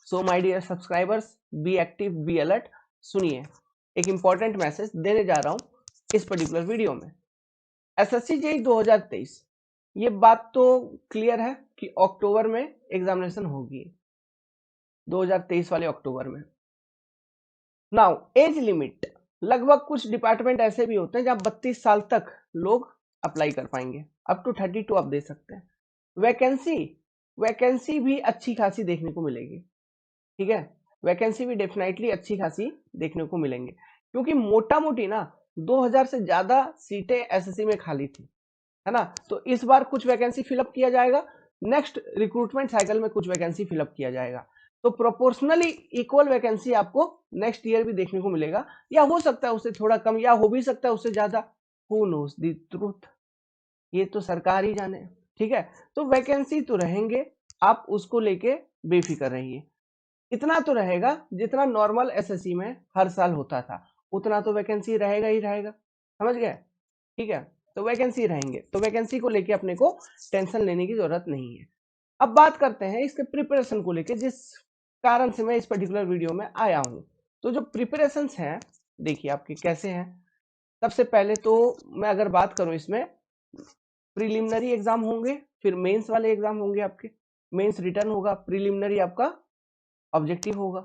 So my dear subscribers, be active, be alert. सुनिए, एक important message देने जा रहा हूं इस पर्टिकुलर वीडियो में। एसएससी जेईई 2023, ये बात तो क्लियर है कि अक्टूबर में एग्जामिनेशन होगी, 2023 वाले अक्टूबर में। नाउ एज लिमिट, लगभग कुछ डिपार्टमेंट ऐसे भी होते हैं जहां 32 साल तक लोग अप्लाई कर पाएंगे, अप टू 32 आप दे सकते हैं। वैकेंसी भी अच्छी खासी देखने को मिलेगी, ठीक है। वैकेंसी भी डेफिनेटली अच्छी खासी देखने को मिलेंगे, क्योंकि मोटा मोटी ना 2000 से ज्यादा सीटें एसएससी में खाली थी, है ना। तो इस बार कुछ वैकेंसी फिलअप किया जाएगा, नेक्स्ट रिक्रूटमेंट साइकिल में कुछ वैकेंसी फिलअप किया जाएगा। तो प्रोपोर्शनली इक्वल वैकेंसी आपको नेक्स्ट ईयर भी देखने को मिलेगा, या हो सकता है उससे थोड़ा कम, या हो भी सकता है उससे ज्यादा। हु नोस द ट्रूथ, ये तो सरकार ही जाने, ठीक है। तो वैकेंसी तो रहेंगे, आप उसको लेके बेफिक्र रहिए। इतना तो रहेगा जितना नॉर्मल एसएससी में हर साल होता था, उतना तो वैकेंसी रहेगा ही रहेगा, समझ गए, ठीक है। तो वैकेंसी रहेंगे, तो वैकेंसी को लेके अपने को टेंशन लेने की जरूरत नहीं है। अब बात करते हैं इसके प्रिपरेशन को लेके, जिस कारण से मैं इस पर्टिकुलर वीडियो में आया हूं। तो जो प्रिपरेशंस हैं, देखिए आपके कैसे हैं। सबसे पहले तो मैं अगर बात करूं, इसमें प्रीलिमिनरी एग्जाम होंगे, फिर मेंस वाले एग्जाम होंगे आपके। मेंस रिटर्न होगा, प्रीलिमिनरी आपका ऑब्जेक्टिव होगा।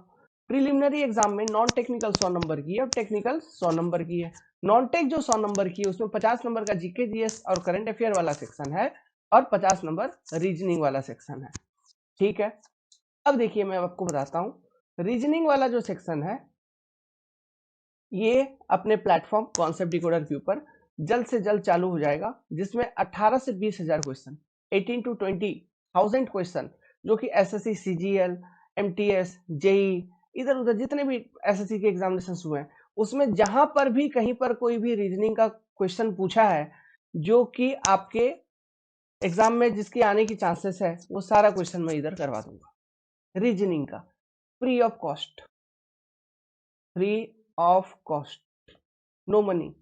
प्रीलिमिनरी एग्जाम में नॉन टेक्निकल 100 नंबर की है और टेक्निकल 100 नंबर की है। नॉन टेक जो 100 नंबर की है उसमें 50 नंबर का जीके जीएस और करंट अफेयर वाला सेक्शन है, और 50 नंबर रीजनिंग वाला सेक्शन है, ठीक है। अब देखिए मैं आपको बताता हूं, रीजनिंग वाला जो सेक्शन है ये अपने प्लेटफॉर्म कॉन्सेप्ट डिकोडर के ऊपर जल्द से जल्द चालू हो जाएगा, जिसमें 18 से 20,000 क्वेश्चन, 18 to 20,000 क्वेश्चन, जो कि एसएससी, सीजीएल, एमटीएस, जेई, इधर उधर जितने भी एसएससी के एग्जामिनेशन हुए हैं, उसमें जहां पर भी कहीं पर कोई भी रीजनिंग का क्वेश्चन पूछा है जो कि आपके एग्जाम में जिसके आने की चांसेस है, वो सारा क्वेश्चन मैं इधर करवा दूंगा रीजनिंग का, free of cost, free of cost, no money.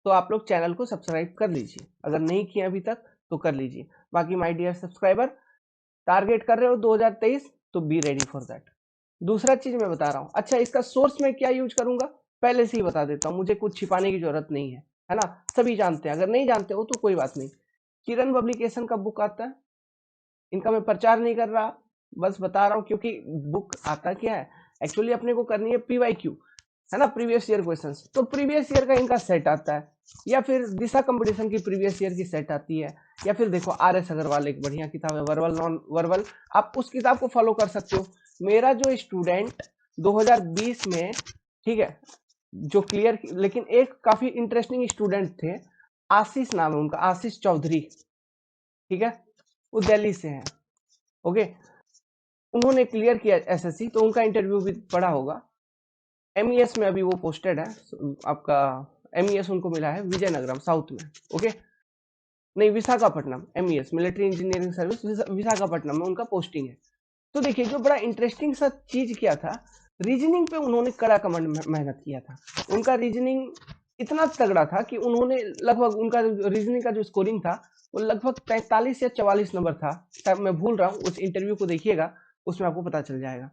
तो आप लोग चैनल को सब्सक्राइब कर लीजिए, अगर नहीं किया अभी तक तो कर लीजिए। बाकी माय डियर सब्सक्राइबर, टारगेट कर रहे हो 2023, तो बी रेडी फॉर दैट। दूसरा चीज मैं बता रहा हूं, अच्छा इसका सोर्स मैं क्या यूज करूंगा पहले से ही बता देता हूं, मुझे कुछ छिपाने की जरूरत नहीं है ना, सभी जानते हैं। अगर नहीं जानते हो तो कोई बात नहीं, किरण पब्लिकेशन का बुक आता है, इनका मैं प्रचार नहीं कर रहा, बस बता रहा हूं, क्योंकि बुक आता क्या है, एक्चुअली अपने को करनी है पीवाईक्यू, है ना, प्रीवियस ईयर क्वेश्चंस। तो प्रीवियस ईयर का इनका सेट आता है, या फिर दिशा कंपटीशन की प्रीवियस ईयर की सेट आती है, या फिर देखो आर.एस. अग्रवाल एक बढ़िया किताब है, वर्बल नॉन वर्बल, आप उस किताब को फॉलो कर सकते हो। मेरा जो स्टूडेंट 2020 में, ठीक है, जो क्लियर, लेकिन एक काफी इंटरेस्टिंग स्टूडेंट थे, आशीष नाम है उनका, आशीष चौधरी, ठीक है, वो दिल्ली से हैं, ओके। उन्होंने क्लियर किया एसएससी, तो उनका इंटरव्यू भी पढ़ा होगा। एमईएस में अभी वो पोस्टेड है, आपका एमईएस उनको मिला है विजयनगरम साउथ में, ओके, नहीं Visakhapatnam, MES military engineering service Visakhapatnam में उनका पोस्टिंग है। तो देखिए जो बड़ा इंटरेस्टिंग सा चीज किया था, रीजनिंग पे उन्होंने कड़ा कमांड मेहनत किया था। उनका रीजनिंग इतना तगड़ा था कि उन्होंने लगभग, उनका रीजनिंग का जो स्कोरिंग था वो लगभग 43 या 44 नंबर था, तब मैं भूल रहा हूँ, उस इंटरव्यू को देखिएगा, उसमें आपको पता चल जाएगा।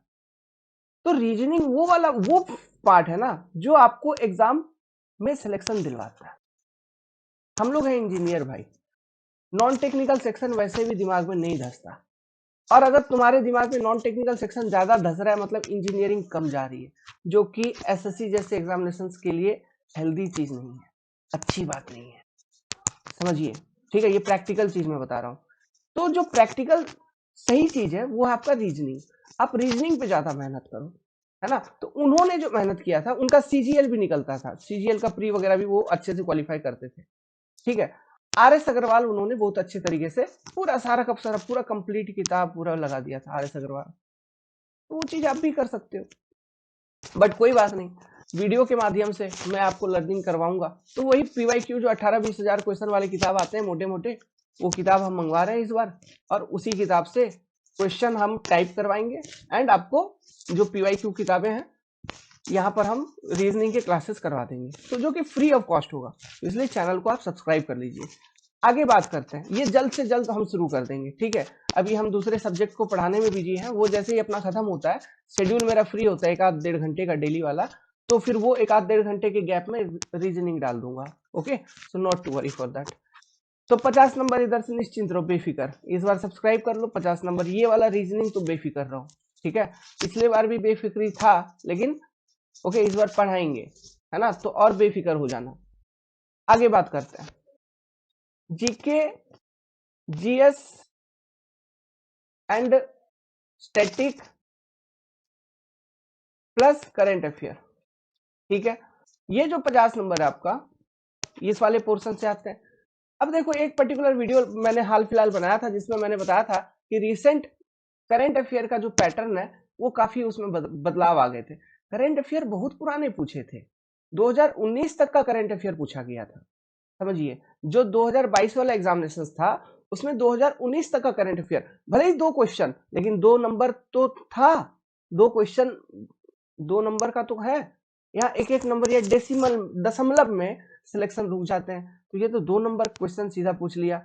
तो रीजनिंग वो वाला वो पार्ट है ना जो आपको एग्जाम में सिलेक्शन दिलवाता है। हम लोग हैं इंजीनियर भाई, नॉन टेक्निकल सेक्शन वैसे भी दिमाग में नहीं धसता, और अगर तुम्हारे दिमाग में नॉन टेक्निकल सेक्शन ज्यादा धस रहा है, मतलब इंजीनियरिंग कम जा रही है, जो कि एसएससी जैसे एग्जामिनेशंस के लिए हेल्दी चीज नहीं है, अच्छी बात नहीं है, समझिए, ठीक है। ये प्रैक्टिकल चीज मैं बता रहा हूँ। तो जो प्रैक्टिकल सही चीज है वो है आपका रीजनिंग, आप रीजनिंग पे ज्यादा मेहनत करो, है ना। तो उन्होंने जो मेहनत किया था, उनका सीजीएल भी निकलता था, सीजीएल का प्री वगैरह भी वो अच्छे से क्वालिफाई करते थे, ठीक है। आर.एस. अग्रवाल उन्होंने बहुत अच्छे तरीके से पूरा सारा का सारा पूरा कंप्लीट किताब पूरा लगा दिया था आर.एस. अग्रवाल, तो वो चीज आप भी कर सकते हो। बट कोई बात नहीं, वीडियो के माध्यम से मैं आपको लर्निंग करवाऊंगा। तो वही पीवाईक्यू जो 18-20 हजार क्वेश्चन वाले किताब आते हैं मोटे मोटे, वो किताब हम मंगवा रहे हैं इस बार, और उसी किताब से क्वेश्चन हम टाइप करवाएंगे, एंड आपको जो पीवाईक्यू किताबें हैं यहाँ पर हम रीजनिंग के क्लासेस करवा देंगे, तो जो कि फ्री ऑफ कॉस्ट होगा। इसलिए चैनल को आप सब्सक्राइब कर लीजिए। आगे बात करते हैं, ये जल्द से जल्द हम शुरू कर देंगे, ठीक है। अभी हम दूसरे सब्जेक्ट को पढ़ाने में बिजी हैं, वो जैसे ही अपना खत्म होता है, शेड्यूल मेरा फ्री होता है एक आध डेढ़ घंटे का डेली वाला, तो फिर वो एक आध डेढ़ घंटे के गैप में रीजनिंग डाल दूंगा। Okay, so not to worry for that. तो 50 नंबर इधर से निश्चिंत रहो, बेफिक्र, इस बार सब्सक्राइब कर लो। 50 नंबर ये वाला रीजनिंग तो बेफिक्र रहो, ठीक है। पिछले बार भी बेफिक्री था, लेकिन ओके इस बार पढ़ाएंगे, है ना, तो और बेफिक्र हो जाना। आगे बात करते हैं, GK, GS and static plus current affair, ठीक है। ये जो 50 नंबर है आपका, इस वाले पोर्शन से आते हैं। अब देखो, एक पर्टिकुलर वीडियो मैंने हाल फिलहाल बनाया था, जिसमें मैंने बताया था कि रिसेंट करंट अफेयर का जो पैटर्न है, वो काफी उसमें बदलाव आ गए थे। करंट अफेयर बहुत पुराने पूछे थे, 2019 तक का करंट अफेयर पूछा गया था, समझिए। जो 2022 वाला एग्जामिनेशन था, उसमें 2019 तक का करंट अफेयर, भले ही 2 क्वेश्चन, लेकिन 2 नंबर तो था। 2 क्वेश्चन 2 नंबर का तो है, यहाँ एक एक नंबर या डेसिमल दशमलव में सिलेक्शन रुक जाते हैं। तो ये तो 2 नंबर क्वेश्चन सीधा पूछ लिया,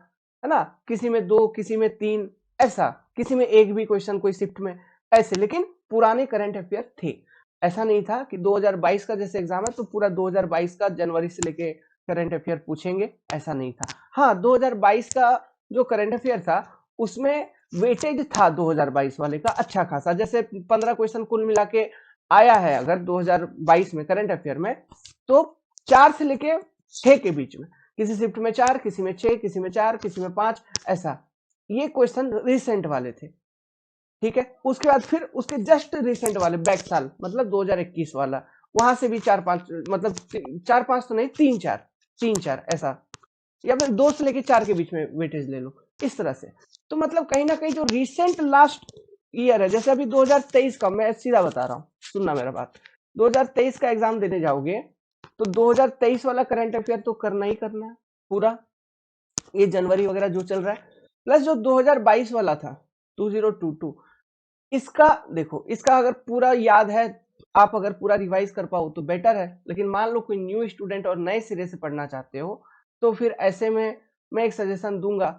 है ना। किसी में 2, किसी में 3, ऐसा, किसी में एक भी क्वेश्चन कोई शिफ्ट में, ऐसे। लेकिन पुराने करंट अफेयर थे, ऐसा नहीं था कि 2022 का जैसे एग्जाम है तो पूरा 2022 का जनवरी से लेके करंट अफेयर पूछेंगे, ऐसा नहीं था। हाँ, 2022 का जो करंट अफेयर था, उसमें वेटेज था 2022 वाले का अच्छा खासा, जैसे 15 क्वेश्चन कुल मिला के आया है अगर 2022 में करंट अफेयर में, तो 4 से लेके 6 के बीच में, किसी शिफ्ट में 4, किसी में 6, किसी में 4, किसी में 5, ऐसा। ये क्वेश्चन रिसेंट वाले थे, ठीक है। उसके बाद फिर उसके जस्ट रिसेंट वाले बैक साल, मतलब 2021 वाला, वहां से भी 4-5, मतलब 4-5 तो नहीं, 3-4, 3-4 ऐसा, या फिर 2 से लेके 4 के बीच में वेटेज ले लो, इस तरह से। तो मतलब कहीं ना कहीं जो रिसेंट लास्ट ईयर है, जैसे अभी 2023 का, मैं सीधा बता रहा हूँ, सुनना मेरा बात, 2023 का एग्जाम देने जाओगे तो 2023 वाला करंट अफेयर तो करना ही करना है पूरा, ये जनवरी वगैरह जो चल रहा है, प्लस जो 2022 वाला था 2022, इसका देखो, इसका अगर पूरा याद है, आप अगर पूरा रिवाइज कर पाओ तो बेटर है। लेकिन मान लो कोई न्यू स्टूडेंट और नए सिरे से पढ़ना चाहते हो, तो फिर ऐसे में मैं एक सजेशन दूंगा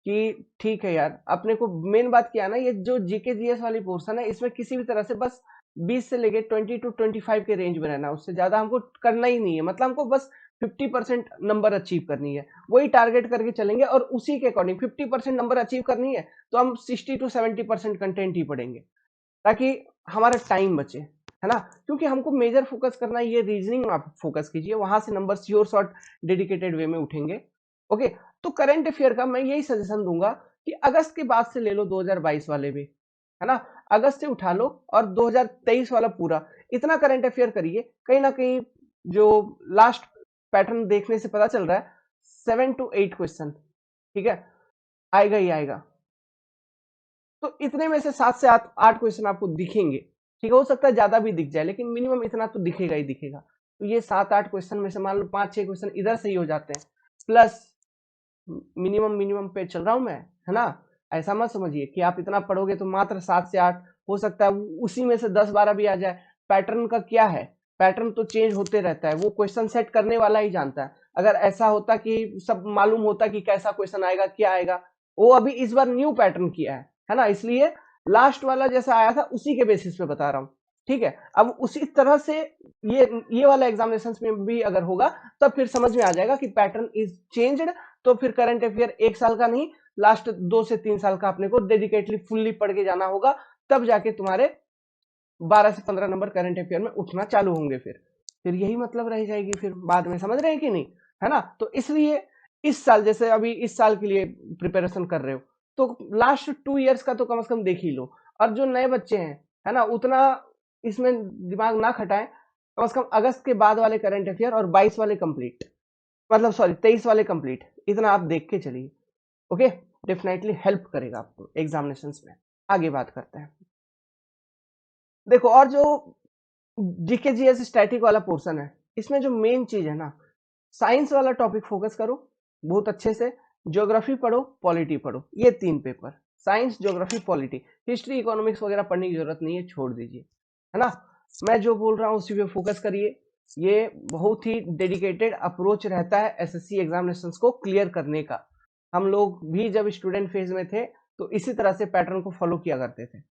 कि ठीक है यार, अपने को मेन बात क्या है ना, ये जो जीके जीएस वाली पोर्शन है, इसमें किसी भी तरह से बस 20 से लेके 20 to 25 के रेंज में रहना, उससे ज्यादा हमको करना ही नहीं है। मतलब हमको बस 50% नंबर अचीव करनी है, वही टारगेट करके चलेंगे, और उसी के अकॉर्डिंग 50% नंबर अचीव करनी है तो हम 60 to 70% कंटेंट ही पढ़ेंगे, ताकि हमारा टाइम बचे, है ना। क्योंकि हमको मेजर फोकस करना है, ये रीजनिंग आप फोकस कीजिए, वहां से नंबर श्योर शॉर्ट डेडिकेटेड वे में उठेंगे। ओके, तो करंट अफेयर का मैं यही सजेशन दूंगा कि अगस्त के बाद से ले लो 2022 वाले भी, है ना, अगस्त से उठा लो, और 2023 वाला पूरा इतना करंट अफेयर करिए। कहीं ना कहीं जो लास्ट पैटर्न देखने से पता चल रहा है, 7 to 8 क्वेश्चन, ठीक है, आएगा ही आएगा। तो इतने में से 7 से 8 क्वेश्चन आपको दिखेंगे, ठीक है। हो सकता है ज्यादा भी दिख जाए, लेकिन मिनिमम इतना तो दिखेगा ही दिखेगा। तो ये 7-8 क्वेश्चन में से मान लो 5-6 क्वेश्चन इधर से ही हो जाते हैं, प्लस मिनिमम मिनिमम पे चल रहा हूं मैं, है ना। ऐसा मत समझिए कि आप इतना पढ़ोगे तो मात्र 7 से 8, हो सकता है उसी में से 10-12 भी आ जाए। पैटर्न का क्या है, पैटर्न तो चेंज होते रहता है, वो क्वेश्चन सेट करने वाला ही जानता है। अगर ऐसा होता कि सब मालूम होता कि कैसा क्वेश्चन आएगा, क्या आएगा, वो अभी इस बार न्यू पैटर्न किया है ना, इसलिए लास्ट वाला जैसा आया था उसी के बेसिस पे बता रहा हूँ, ठीक है। अब उसी तरह से ये वाला एग्जामिनेशन में भी अगर होगा, तब फिर समझ में आ जाएगा कि पैटर्न इज चेंज्ड। तो फिर करंट अफेयर 1 साल का नहीं, लास्ट 2 से 3 साल का अपने को डेडिकेटली फुल्ली पढ़ के जाना होगा, तब जाके तुम्हारे 12 से 15 नंबर करंट अफेयर में उठना चालू होंगे। फिर यही मतलब रह जाएगी फिर बाद में, समझ रहे हैं कि नहीं, है ना। तो इसलिए इस साल, जैसे अभी इस साल के लिए प्रिपरेशन कर रहे हो, तो लास्ट 2 इयर्स का तो कम से कम देख ही लो। और जो नए बच्चे हैं, है ना, उतना इसमें दिमाग ना खटाएं, कम से कम अगस्त के बाद वाले करंट अफेयर और 22 वाले कंप्लीट, मतलब सॉरी 23 वाले कंप्लीट, इतना आप देख के चलिए। ओके, डेफिनेटली हेल्प करेगा आपको एग्जामिनेशंस में। आगे बात करते हैं, देखो, और जो जीके जीएस स्टैटिक वाला पोर्शन है, इसमें जो मेन चीज है ना, साइंस वाला टॉपिक फोकस करो बहुत अच्छे से, ज्योग्राफी पढ़ो, पॉलिटी पढ़ो, ये 3 paper, science, geography, polity. History economics वगैरह पढ़ने की जरूरत नहीं है, छोड़ दीजिए, है ना। मैं जो बोल रहा हूँ उसी पे फोकस करिए। ये बहुत ही डेडिकेटेड अप्रोच रहता है एसएससी एग्जामिनेशंस को क्लियर करने का। हम लोग भी जब स्टूडेंट फेज में थे तो इसी तरह से पैटर्न को फॉलो किया करते थे।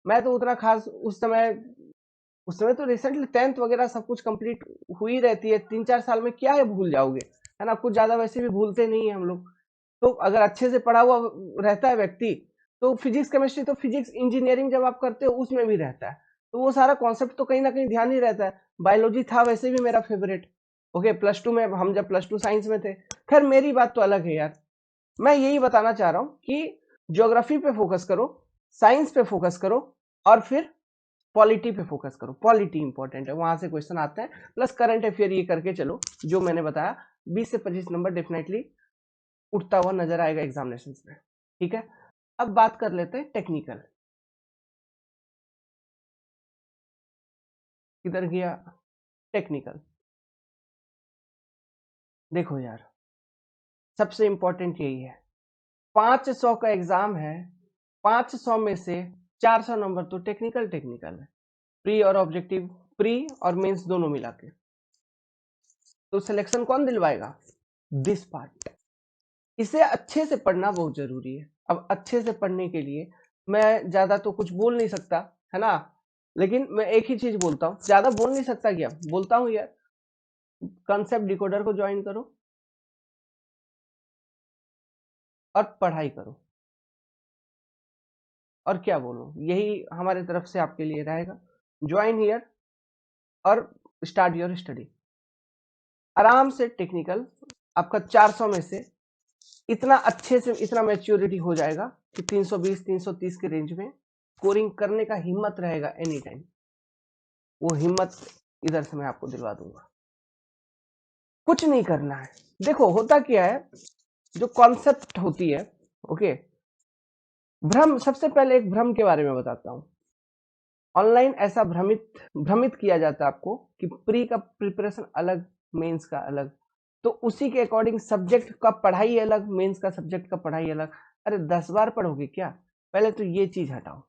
मैं तो उतना खास उस समय तो रिसेंटली 10th वगैरह सब कुछ कंप्लीट हुई रहती है, 3-4 साल में क्या है भूल जाओगे, है ना। कुछ ज्यादा वैसे भी भूलते नहीं है हम लोग। तो अगर अच्छे से पढ़ा हुआ रहता है व्यक्ति, तो फिजिक्स केमिस्ट्री, तो फिजिक्स इंजीनियरिंग जब आप करते हो उसमें भी रहता है, तो वो सारा कॉन्सेप्ट तो कहीं ना कहीं ध्यान ही रहता है। बायोलॉजी था वैसे भी मेरा फेवरेट। ओके, +2 में, हम जब +2 साइंस में थे। खैर मेरी बात तो अलग है यार। मैं यही बताना चाह रहा हूं कि ज्योग्राफी पे फोकस करो, साइंस पे फोकस करो, और फिर पॉलिटी पे फोकस करो। पॉलिटी इंपॉर्टेंट है, वहां से क्वेश्चन आते हैं। प्लस करंट अफेयर ये करके चलो, जो मैंने बताया 20 से 25 नंबर डेफिनेटली उठता हुआ नजर आएगा एग्जामिनेशन में। ठीक है, अब बात कर लेते हैं टेक्निकल। किधर गया टेक्निकल? देखो यार, सबसे इंपॉर्टेंट यही है, 500 का एग्जाम है, 500 में से 400 नंबर तो टेक्निकल है। प्री और ऑब्जेक्टिव, प्री और मेंस दोनों मिला के। तो सिलेक्शन कौन दिलवाएगा? This part. इसे अच्छे से पढ़ना बहुत जरूरी है। अब अच्छे से पढ़ने के लिए मैं ज्यादा तो कुछ बोल नहीं सकता, है ना, लेकिन मैं एक ही चीज बोलता हूँ, ज्यादा बोल नहीं सकता, क्या बोलता हूँ यार, कॉन्सेप्ट डिकोडर को ज्वाइन करो और पढ़ाई करो। और क्या बोलूं, यही हमारे तरफ से आपके लिए रहेगा। ज्वाइन हियर और स्टार्ट योर स्टडी। आराम से टेक्निकल आपका 400 में से इतना अच्छे से इतना मैच्योरिटी हो जाएगा कि 320 330 के रेंज में स्कोरिंग करने का हिम्मत रहेगा एनी टाइम। वो हिम्मत इधर से मैं आपको दिलवा दूंगा। कुछ नहीं करना है। देखो होता क्या है, जो कॉन्सेप्ट होती है, ओके, भ्रम, सबसे पहले एक भ्रम के बारे में बताता हूं। ऑनलाइन ऐसा भ्रमित किया जाता है आपको कि प्री का प्रिपरेशन अलग, मेंस का अलग, तो उसी के अकॉर्डिंग सब्जेक्ट का पढ़ाई अलग, मेंस का सब्जेक्ट का पढ़ाई अलग। अरे 10 बार पढ़ोगे क्या? पहले तो ये चीज हटाओ,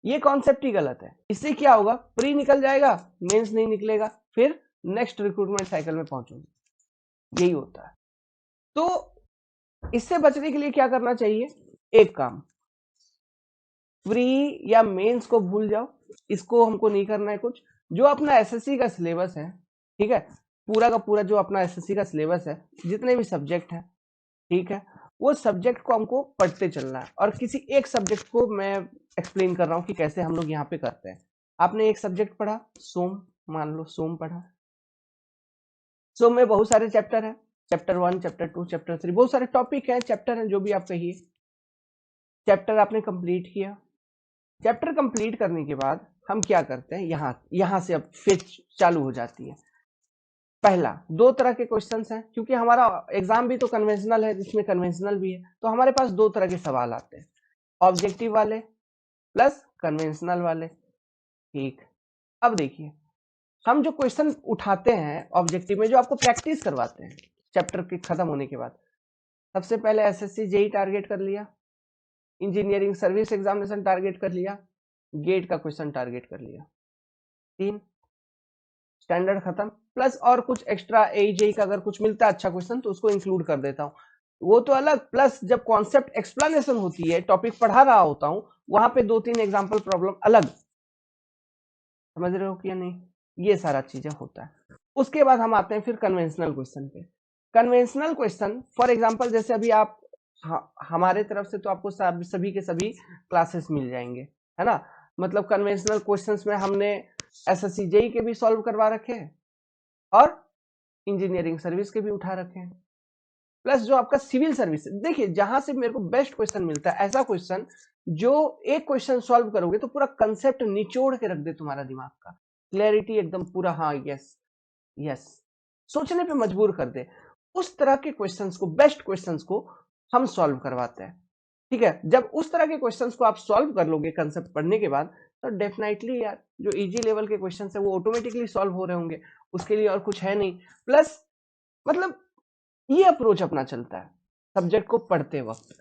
ये कॉन्सेप्ट ही गलत है। इससे क्या होगा, प्री निकल जाएगा, मेंस नहीं निकलेगा, फिर नेक्स्ट रिक्रूटमेंट साइकिल में पहुंचोगे। यही होता है। तो इससे बचने के लिए क्या करना चाहिए? एक काम, प्री या मेंस को भूल जाओ, इसको हमको नहीं करना है कुछ। जो अपना एसएससी का सिलेबस है, ठीक है, पूरा का पूरा जो अपना एसएससी का सिलेबस है, जितने भी सब्जेक्ट है, ठीक है, वो सब्जेक्ट को हमको पढ़ते चलना है। और किसी एक सब्जेक्ट को मैं एक्सप्लेन कर रहा हूं कि कैसे हम लोग यहाँ पे करते हैं। आपने एक सब्जेक्ट पढ़ा, सोम, मान लो सोम पढ़ा, सोम में बहुत सारे चैप्टर हैं, चैप्टर 1, चैप्टर 2, चैप्टर 3, बहुत सारे टॉपिक हैं, चैप्टर हैं, जो भी आप कहिए। चैप्टर आपने कंप्लीट किया। चैप्टर कंप्लीट करने के बाद हम क्या करते हैं, यहां से अब फिर चालू हो जाती है। पहला, दो तरह के क्वेश्चंस हैं, क्योंकि हमारा एग्जाम भी तो कन्वेंशनल है, इसमें कन्वेंशनल भी है, तो हमारे पास दो तरह के सवाल आते हैं, ऑब्जेक्टिव वाले प्लस कन्वेंशनल वाले। ठीक, अब देखिए, हम जो क्वेश्चन उठाते हैं ऑब्जेक्टिव में, जो आपको प्रैक्टिस करवाते हैं चैप्टर के खत्म होने के बाद, सबसे पहले एसएससी जेई टारगेट कर लिया, इंजीनियरिंग सर्विस एग्जामिनेशन टारगेट कर लिया, गेट का क्वेश्चन टारगेट कर लिया, 3 स्टैंडर्ड खत्म। प्लस और कुछ एक्स्ट्रा एजेई का अगर कुछ मिलता है अच्छा क्वेश्चन तो उसको इंक्लूड कर देता हूं, वो तो अलग। प्लस जब कॉन्सेप्ट एक्सप्लेनेशन होती है, टॉपिक पढ़ा रहा होता हूं, वहां पे 2-3 एग्जांपल प्रॉब्लम अलग। समझ रहे हो कि या नहीं? ये सारा चीजें होता है। उसके बाद हम आते हैं फिर कन्वेंशनल क्वेश्चन पे। कन्वेंशनल क्वेश्चन फॉर एग्जांपल, जैसे अभी आप हमारे तरफ से तो आपको सभी के सभी क्लासेस मिल जाएंगे, है ना। मतलब कन्वेंशनल क्वेश्चंस में हमने एसएससी जेई के भी सॉल्व करवा रखे हैं और इंजीनियरिंग सर्विस के भी उठा रखे हैं। प्लस जो आपका सिविल सर्विस, देखिए जहां से मेरे को बेस्ट क्वेश्चन मिलता है, ऐसा क्वेश्चन जो एक क्वेश्चन सॉल्व करोगे तो पूरा कंसेप्ट निचोड़ के रख दे तुम्हारा दिमाग का, क्लैरिटी एकदम पूरा, हाँ यस यस, सोचने पे मजबूर कर दे। उस तरह के क्वेश्चंस को, बेस्ट क्वेश्चंस को हम सॉल्व करवाते हैं। ठीक है, जब उस तरह के क्वेश्चंस को आप सॉल्व कर लोगे कंसेप्ट पढ़ने के बाद, तो डेफिनेटली यार जो इजी लेवल के क्वेश्चंस है वो ऑटोमेटिकली सॉल्व हो रहे होंगे, उसके लिए और कुछ है नहीं। प्लस मतलब ये अप्रोच अपना चलता है सब्जेक्ट को पढ़ते वक्त।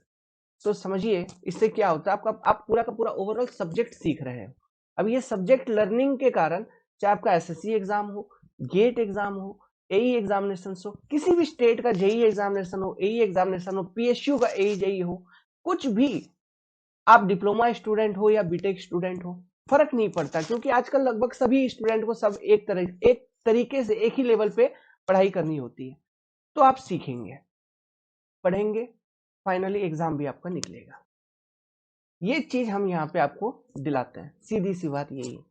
तो समझिए इससे क्या होता है, आपका आप पूरा का पूरा ओवरऑल सब्जेक्ट सीख रहे हो। अब ये सब्जेक्ट लर्निंग के कारण, चाहे आपका एसएससी एग्जाम हो, गेट एग्जाम हो, एई एग्जामिनेशन हो, किसी भी स्टेट का जेई एग्जामिनेशन हो, एई एग्जामिनेशन हो, पीएसयू का एई जेई हो, कुछ भी, आप डिप्लोमा स्टूडेंट हो या बीटेक स्टूडेंट हो, फर्क नहीं पड़ता, क्योंकि आजकल लगभग सभी स्टूडेंट को सब एक तरीके से एक ही लेवल पे पढ़ाई करनी होती है। तो आप सीखेंगे, पढ़ेंगे, फाइनली एग्जाम भी आपका निकलेगा। ये चीज हम यहाँ पे आपको दिलाते हैं, सीधी सी बात यही है।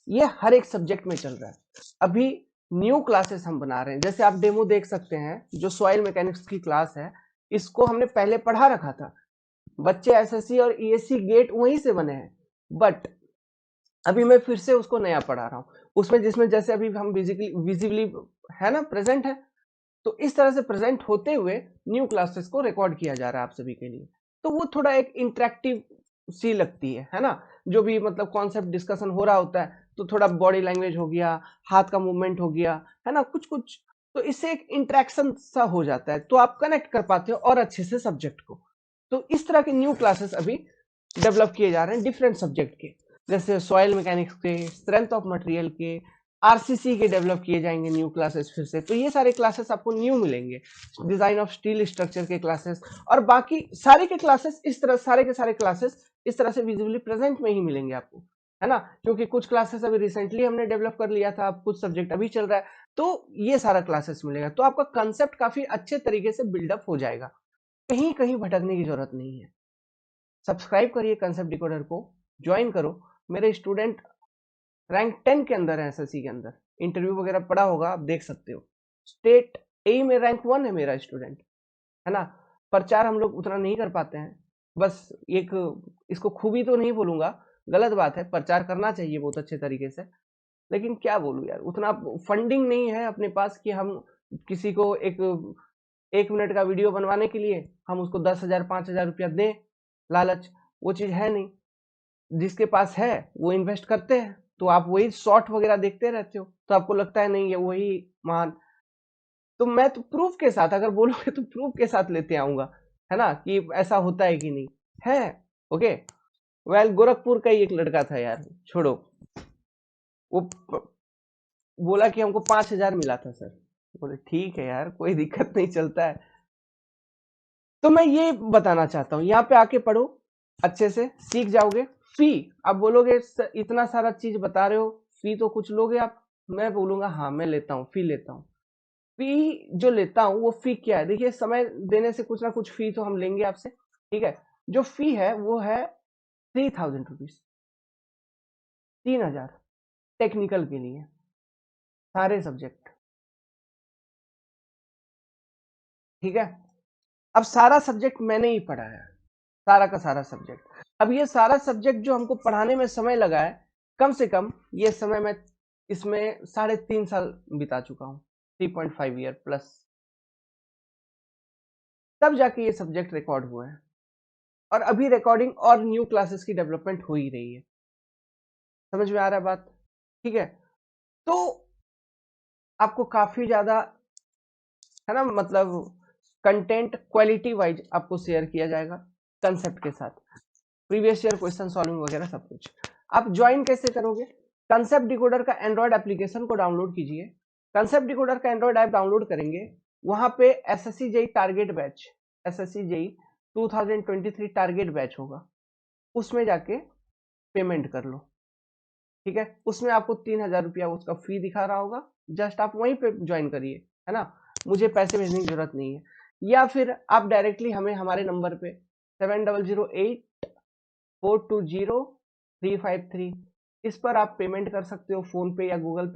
ये हर एक सब्जेक्ट में चल रहा है। अभी न्यू क्लासेस हम बना रहे हैं, जैसे आप डेमो देख सकते हैं, जो सॉइल मैकेनिक्स की क्लास है, इसको हमने पहले पढ़ा रखा था, बच्चे एसएससी और ईएससी गेट वहीं से बने हैं, बट अभी मैं फिर से उसको नया पढ़ा रहा हूँ, उसमें जिसमें जैसे अभी हम विजिबली है ना, प्रेजेंट है, तो इस तरह से प्रेजेंट होते हुए न्यू क्लासेस को रिकॉर्ड किया जा रहा है आप सभी के लिए। तो वो थोड़ा एक इंटरेक्टिव सी लगती है ना, जो भी मतलब कॉन्सेप्ट डिस्कशन हो रहा होता है, तो थोड़ा बॉडी लैंग्वेज हो गया, हाथ का मूवमेंट हो गया, है ना, कुछ कुछ, तो इससे एक इंटरेक्शन सा हो जाता है, तो आप कनेक्ट कर पाते हो और अच्छे से सब्जेक्ट को। तो इस तरह के न्यू क्लासेस अभी डेवलप किए जा रहे हैं डिफरेंट सब्जेक्ट के, जैसे सॉइल मैकेनिक्स के, स्ट्रेंथ ऑफ मटेरियल के, आरसीसी के डेवलप किए जाएंगे न्यू क्लासेस फिर से। तो ये सारे क्लासेस आपको न्यू मिलेंगे, डिजाइन ऑफ स्टील स्ट्रक्चर के क्लासेस, और बाकी सारे के क्लासेस इस तरह, सारे के सारे क्लासेस इस तरह से विजिबली प्रेजेंट में ही मिलेंगे आपको, है ना, क्योंकि कुछ क्लासेस अभी रिसेंटली हमने डेवलप कर लिया था, अब कुछ सब्जेक्ट अभी चल रहा है, तो ये सारा क्लासेस मिलेगा, तो आपका कंसेप्ट काफी अच्छे तरीके से बिल्डअप हो जाएगा, कहीं कहीं भटकने की जरूरत नहीं है। सब्सक्राइब करिए कंसेप्ट डिकोडर को, ज्वाइन करो, मेरे स्टूडेंट रैंक 10 के अंदर है एसएससी के अंदर, इंटरव्यू वगैरह पड़ा होगा, आप देख सकते हो, स्टेट ए में रैंक 1 है मेरा स्टूडेंट, है ना। प्रचार हम लोग उतना नहीं कर पाते हैं, बस एक इसको खूबी तो नहीं बोलूंगा, गलत बात है, प्रचार करना चाहिए बहुत अच्छे तरीके से, लेकिन क्या बोलूं यार, उतना फंडिंग नहीं है अपने पास कि हम किसी को एक मिनट का वीडियो बनवाने के लिए हम उसको 10,000 5,000 रुपया दें, लालच, वो चीज है नहीं। जिसके पास है वो इन्वेस्ट करते हैं, तो आप वही शॉर्ट वगैरह देखते रहते हो, तो आपको लगता है नहीं है वही महान। तो मैं तो प्रूफ के साथ, अगर बोलोगे तो प्रूफ के साथ लेते आऊंगा, है ना, कि ऐसा होता है कि नहीं है। ओके, वेल, गोरखपुर का ही एक लड़का था यार, छोड़ो, वो बोला कि हमको 5,000 मिला था सर, बोले ठीक है यार, कोई दिक्कत नहीं, चलता है। तो मैं ये बताना चाहता हूँ, यहाँ पे आके पढ़ो, अच्छे से सीख जाओगे। फी, आप बोलोगे इतना सारा चीज बता रहे हो, फी तो कुछ लोगे आप, मैं बोलूंगा हाँ मैं लेता हूँ, फी लेता हूँ। फी जो लेता हूँ वो फी क्या है, देखिए, समय देने से कुछ ना कुछ फी तो हम लेंगे आपसे, ठीक है। जो फी है वो है 3,000 रुपीज, 3,000, टेक्निकल के लिए, सारे सब्जेक्ट, ठीक है। अब सारा सब्जेक्ट मैंने ही पढ़ा है, सारा का सारा सब्जेक्ट। अब ये सारा सब्जेक्ट जो हमको पढ़ाने में समय लगा है, कम से कम ये समय मैं इसमें 3.5 साल बिता चुका हूँ, 3.5 ईयर प्लस, तब जाके ये सब्जेक्ट रिकॉर्ड हुआ है, और अभी रिकॉर्डिंग और न्यू क्लासेस की डेवलपमेंट हो ही रही है। समझ में आ रहा है बात, ठीक है। तो आपको काफी ज्यादा, है ना, मतलब कंटेंट क्वालिटी वाइज आपको शेयर किया जाएगा कंसेप्ट के साथ, प्रीवियस ईयर क्वेश्चन सॉल्विंग वगैरह सब कुछ। आप ज्वाइन कैसे करोगे, कंसेप्ट डिकोडर का एंड्रॉइड एप्लीकेशन को डाउनलोड कीजिए। कंसेप्ट डिकोडर का एंड्रॉइड ऐप डाउनलोड करेंगे, वहां पे SSC JE target batch, SSC JE 2023 target batch होगा, उसमें जाके पेमेंट कर लो, ठीक है। उसमें आपको 3,000 रुपया उसका फी दिखा रहा होगा, जस्ट आप वहीं पे ज्वाइन करिए, है ना, मुझे पैसे भेजने की जरूरत नहीं है। या फिर आप डायरेक्टली हमें हमारे नंबर पे 7008420353, इस पर आप पेमेंट कर सकते हो, फोन पे या गूगल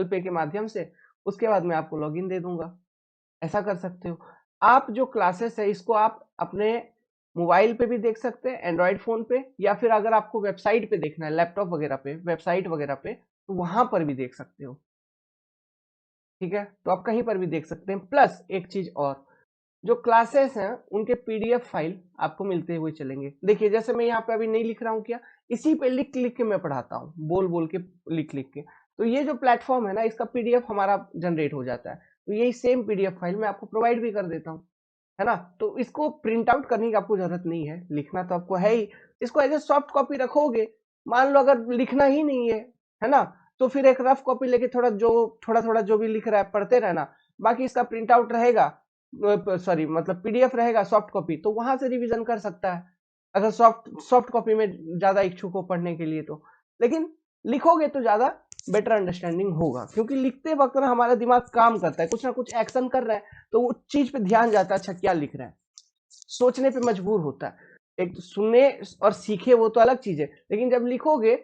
पे के माध्यम से, उसके बाद मैं आपको लॉगिन दे दूंगा, ऐसा कर सकते हो। आप जो क्लासेस है इसको आप अपने मोबाइल पे भी देख सकते हैं, एंड्रॉइड फोन पे, या फिर अगर आपको वेबसाइट पे देखना है, लैपटॉप वगैरह पे, वेबसाइट वगैरह पे, तो वहां पर भी देख सकते हो, ठीक है। तो आप कहीं पर भी देख सकते हैं। प्लस एक चीज और, जो क्लासेस हैं उनके पीडीएफ फाइल आपको मिलते हुए चलेंगे। देखिए, जैसे मैं यहाँ पे अभी नहीं लिख रहा हूँ, क्या इसी पे लिख लिख के मैं पढ़ाता हूँ, बोल बोल के, लिख लिख के, तो ये जो प्लेटफॉर्म है ना, इसका पीडीएफ हमारा जनरेट हो जाता है, तो यही सेम पीडीएफ फाइल मैं आपको प्रोवाइड भी कर देता हूँ, है ना। तो इसको प्रिंट आउट करने की आपको जरूरत नहीं है, लिखना तो आपको है ही, इसको एज ए सॉफ्ट कॉपी रखोगे, मान लो अगर लिखना ही नहीं है ना, तो फिर एक रफ कॉपी लेके थोड़ा थोड़ा जो भी लिख रहा है पढ़ते रहना, बाकी इसका प्रिंट आउट रहेगा, सॉरी मतलब पीडीएफ रहेगा सॉफ्ट कॉपी, तो वहां से रिवीजन कर सकता है अगर सॉफ्ट कॉपी में ज्यादा इच्छुक हो पढ़ने के लिए तो। लेकिन लिखोगे तो ज्यादा बेटर अंडरस्टैंडिंग होगा, क्योंकि लिखते वक्त ना हमारा दिमाग काम करता है, कुछ ना कुछ एक्शन कर रहा है, तो वो चीज पे ध्यान जाता है, अच्छा क्या लिख रहा है, सोचने पे मजबूर होता है। एक तो सुनने और सीखे वो तो अलग चीज है, लेकिन जब लिखोगे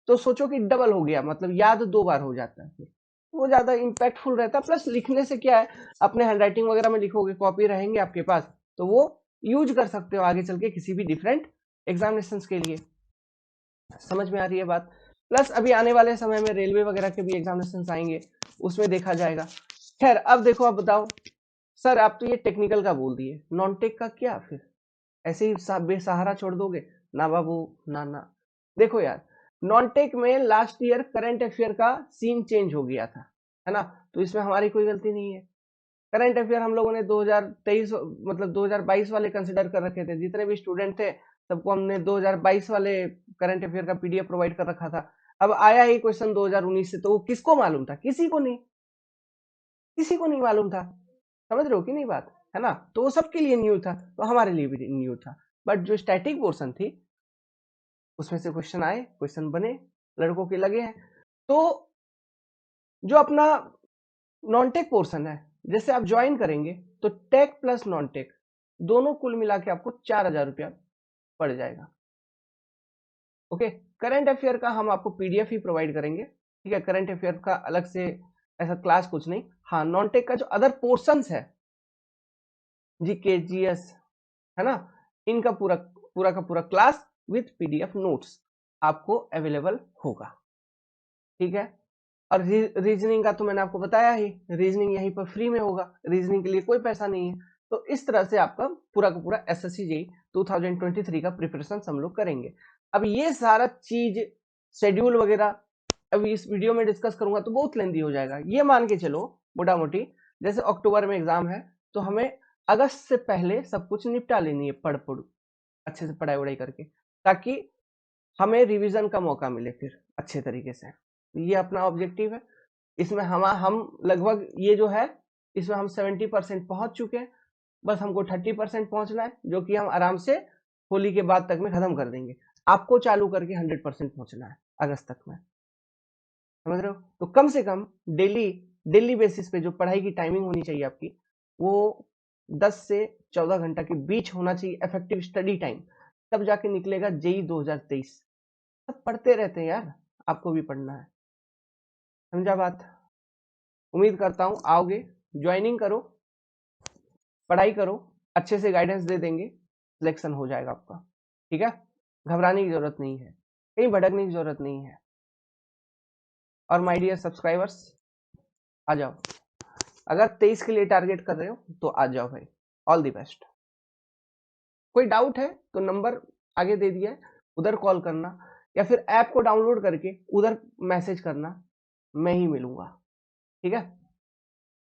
तो सोचो कि डबल हो गया, मतलब याद 2 बार हो जाता है, फिर वो ज्यादा इम्पैक्टफुल रहता है। प्लस लिखने से क्या है, अपने हैंडराइटिंग वगैरह में लिखोगे, कॉपी रहेंगे आपके पास, तो वो यूज कर सकते हो आगे चल के किसी भी डिफरेंट एग्जामिनेशन के लिए। समझ में आ रही है बात? प्लस अभी आने वाले समय में रेलवे वगैरह के भी एग्जामिनेशन आएंगे, उसमें देखा जाएगा। खैर अब देखो, अब बताओ सर आप तो ये टेक्निकल का बोल दिए, नॉन टेक का क्या फिर, ऐसे ही बेसहारा छोड़ दोगे? ना बाबू, ना ना। देखो यार, नॉन टेक में लास्ट ईयर करंट अफेयर का सीन चेंज हो गया था, है ना, तो इसमें हमारी कोई गलती नहीं है। करंट अफेयर हम लोगों ने 2023 मतलब 2022 वाले कंसिडर कर रखे थे, जितने भी स्टूडेंट थे सबको हमने 2022 वाले करंट अफेयर का पीडीएफ प्रोवाइड कर रखा था। अब आया ही क्वेश्चन 2019 से, तो वो किसको मालूम था? किसी को नहीं, किसी को नहीं मालूम था। समझ रहे हो कि नहीं बात, है ना? तो वो सबके लिए न्यू था, तो हमारे लिए भी न्यू था। बट जो स्टैटिक पोर्शन थी उसमें से क्वेश्चन आए, क्वेश्चन बने, लड़कों के लगे हैं। तो जो अपना नॉन टेक पोर्शन है, जैसे आप ज्वाइन करेंगे तो टेक प्लस नॉन टेक दोनों कुल मिला के आपको 4,000 रुपया पड़ जाएगा। ओके, करंट अफेयर का हम आपको पीडीएफ ही प्रोवाइड करेंगे, ठीक है, करंट अफेयर का अलग से ऐसा क्लास कुछ नहीं। हाँ, नॉन टेक का जो अदर पोर्शंस है, जीके जीएस, है ना, इनका पूरा पूरा का पूरा क्लास विथ पीडीएफ नोट्स आपको अवेलेबल होगा, ठीक है। और रीजनिंग का तो मैंने आपको बताया ही, रीजनिंग यहीं पर फ्री में होगा, रीजनिंग के लिए कोई पैसा नहीं है। तो इस तरह से आपका पूरा का पूरा एसएससी जेईई 2023 का प्रिपरेशन हम लोग करेंगे। अब ये सारा चीज शेड्यूल वगैरह अभी इस वीडियो में डिस्कस करूंगा तो बहुत लेंदी हो जाएगा। ये मान के चलो मोटा मोटी, जैसे अक्टूबर में एग्जाम है तो हमें अगस्त से पहले सब कुछ निपटा लेनी है, पढ़ अच्छे से पढ़ाई वढ़ाई करके, ताकि हमें रिवीजन का मौका मिले फिर अच्छे तरीके से। ये अपना ऑब्जेक्टिव है। इसमें हम लगभग ये जो है इसमें हम 70% पहुंच चुके हैं, बस हमको 30% पहुंचना है, जो कि हम आराम से होली के बाद तक में खत्म कर देंगे। आपको चालू करके 100% पहुंचना है अगस्त तक में, समझ रहे हो? तो कम से कम डेली डेली बेसिस पे जो पढ़ाई की टाइमिंग होनी चाहिए आपकी, वो 10 से 14 घंटा के बीच होना चाहिए, इफेक्टिव स्टडी टाइम, तब जाके निकलेगा जेईई 2023। सब पढ़ते रहते हैं यार, आपको भी पढ़ना है, समझा बात? उम्मीद करता हूं आओगे, ज्वाइनिंग करो, पढ़ाई करो, अच्छे से गाइडेंस दे देंगे, सिलेक्शन हो जाएगा आपका, ठीक है। घबराने की जरूरत नहीं है, कहीं भटकने की जरूरत नहीं है। और माय डियर सब्सक्राइबर्स, आ जाओ, अगर 23 के लिए टारगेट कर रहे हो तो आ जाओ भाई, ऑल द बेस्ट। कोई डाउट है तो नंबर आगे दे दिया है, उधर कॉल करना, या फिर ऐप को डाउनलोड करके उधर मैसेज करना, मैं ही मिलूंगा, ठीक है।